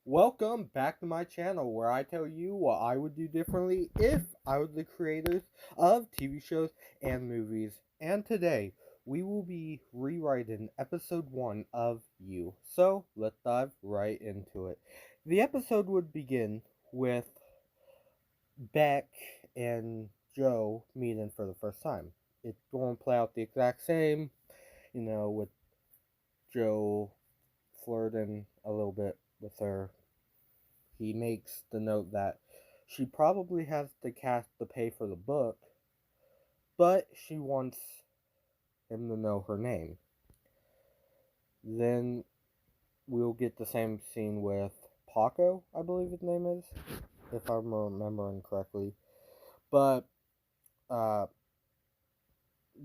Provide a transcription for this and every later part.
Welcome back to my channel where I tell you what I would do differently if I was the creators of TV shows and movies. And today, we will be rewriting episode 1 of You. So, let's dive right into it. The episode would begin with Beck and Joe meeting for the first time. It's going to play out the exact same, with Joe flirting a little bit with her. He makes the note that she probably has the cash to pay for the book, but she wants him to know her name. Then we'll get the same scene with Paco, I believe his name is, if I'm remembering correctly. But uh,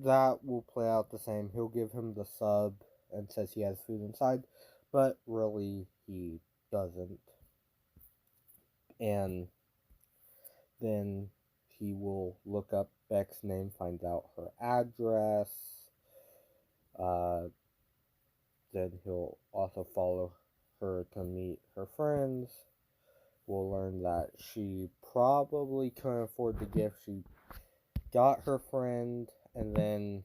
that will play out the same. He'll give him the sub and says he has food inside, but really he doesn't. And then he will look up Beck's name, find out her address. Uh, then he'll also follow her to meet her friends. We'll learn that she probably couldn't afford the gift. She got her friend, and then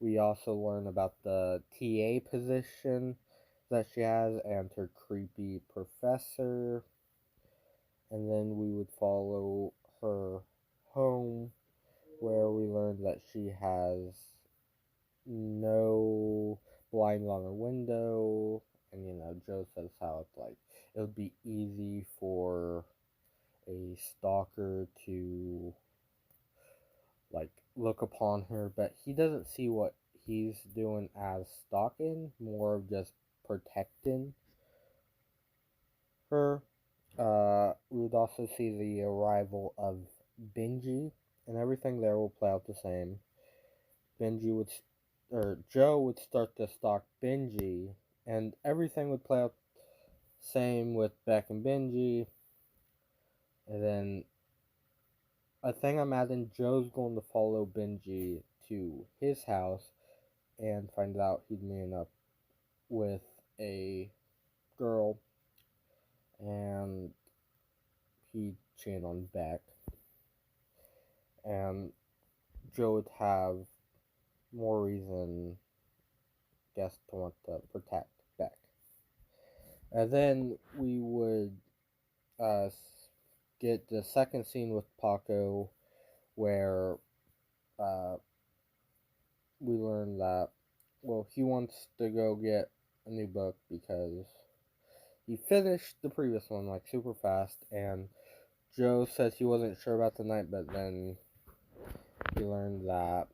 we also learn about the TA position that she has and her creepy professor. And then we would follow her home, where we learn that she has no blinds on her window. And Joe says how it's like it would be easy for a stalker to like look upon her, but he doesn't see what he's doing as stalking, more of just protecting her. We would also see the arrival of Benji, and everything there will play out the same. Joe would start to stalk Benji, and everything would play out same with Beck and Benji. And then I think I'm adding Joe's going to follow Benji to his house and find out he'd meeting up with a girl, and he'd cheat on Beck, and Joe would have more reason, guess, to want to protect Beck. And then we would uh, get the second scene with Paco, where uh, we learn that, well, he wants to go get a new book because he finished the previous one like super fast, and Joe says he wasn't sure about the night, but then he learned that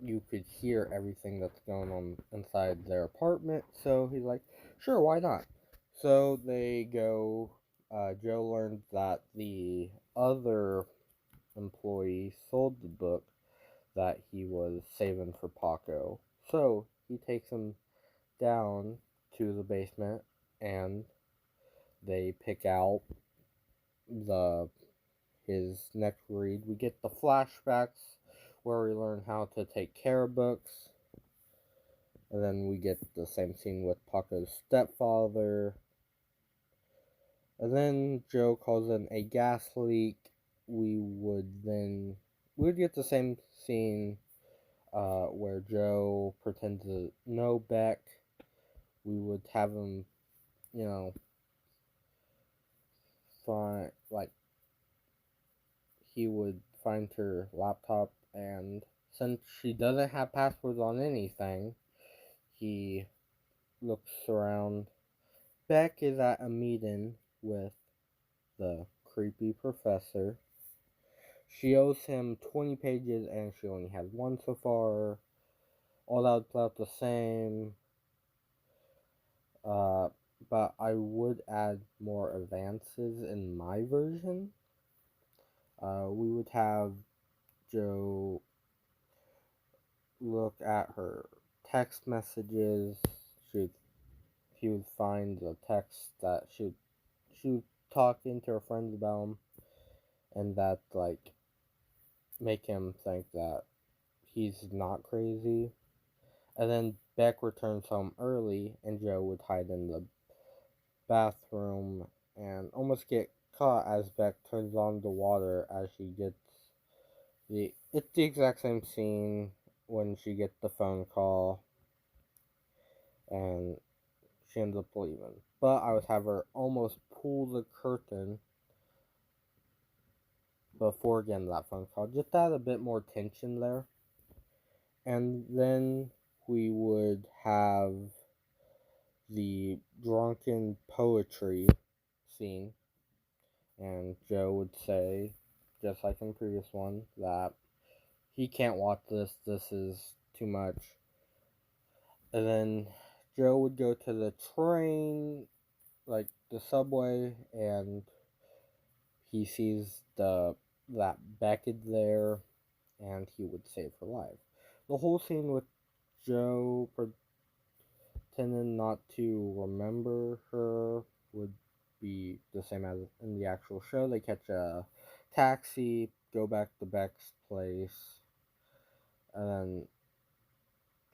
you could hear everything that's going on inside their apartment, so he's like, sure, why not? So they go. Joe learned that the other employee sold the book that he was saving for Paco. So he takes him down to the basement, and they pick out the his next read. We get the flashbacks where we learn how to take care of books. And then we get the same scene with Paco's stepfather. And then Joe calls in a gas leak. We would get the same scene where Joe pretends to know Beck. We would have him, find, like, he would find her laptop, and since she doesn't have passwords on anything, he looks around. Beck is at a meeting with the creepy professor. She owes him 20 pages, and she only has one so far. All that would play out the same. But I would add more advances in my version. We would have Joe look at her text messages. He would find the text that she was talking to her friends about him, and that like make him think that he's not crazy. And then Beck returns home early, and Joe would hide in the bathroom and almost get caught as Beck turns on the water as she gets it's the exact same scene when she gets the phone call and she ends up leaving. But I would have her almost pull the curtain before getting that phone call. Just to add a bit more tension there. And then we would have the drunken poetry scene. And Joe would say, just like in the previous one, that he can't watch this. This is too much. And then Joe would go to the train, like the subway, and he sees that Beckett there, and he would save her life. The whole scene with Joe pretending not to remember her would be the same as in the actual show. They catch a taxi, go back to Beck's place, and then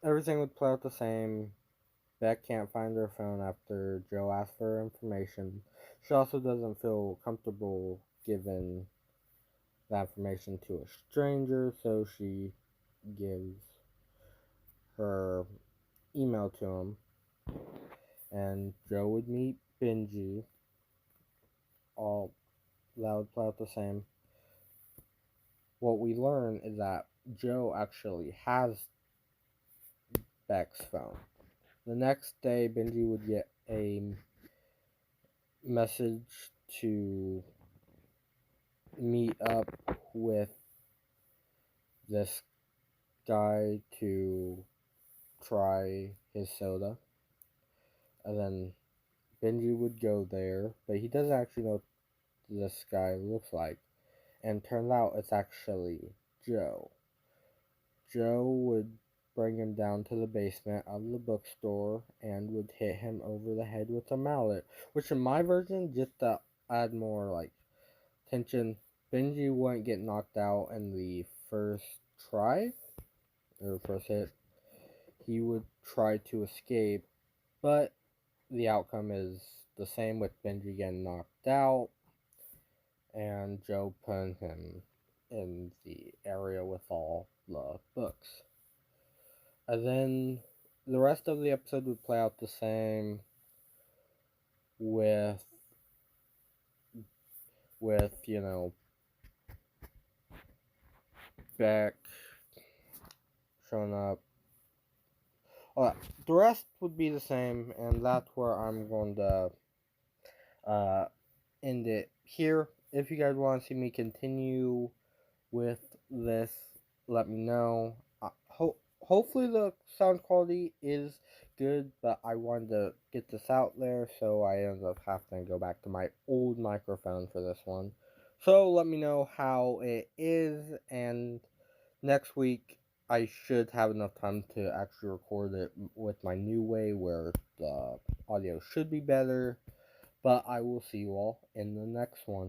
everything would play out the same. Beck can't find her phone after Joe asks for her information. She also doesn't feel comfortable giving that information to a stranger, so she gives her email to him. And Joe would meet Benji. All that would play out the same. What we learn is that Joe actually has Beck's phone. The next day, Benji would get a message to meet up with this guy to try his soda. And then Benji would go there, but he doesn't actually know what this guy looks like. And turns out it's actually Joe. Joe would bring him down to the basement of the bookstore and would hit him over the head with a mallet. Which in my version, just to add more like tension, Benji wouldn't get knocked out in the first try or first hit. He would try to escape, but the outcome is the same with Benji getting knocked out and Joe putting him in the area with all the books. And then the rest of the episode would play out the same with Beck showing up. The rest would be the same, and that's where I'm going to end it here. If you guys want to see me continue with this, let me know. Hopefully the sound quality is good, but I wanted to get this out there, so I ended up having to go back to my old microphone for this one. So let me know how it is, and next week I should have enough time to actually record it with my new way where the audio should be better, but I will see you all in the next one.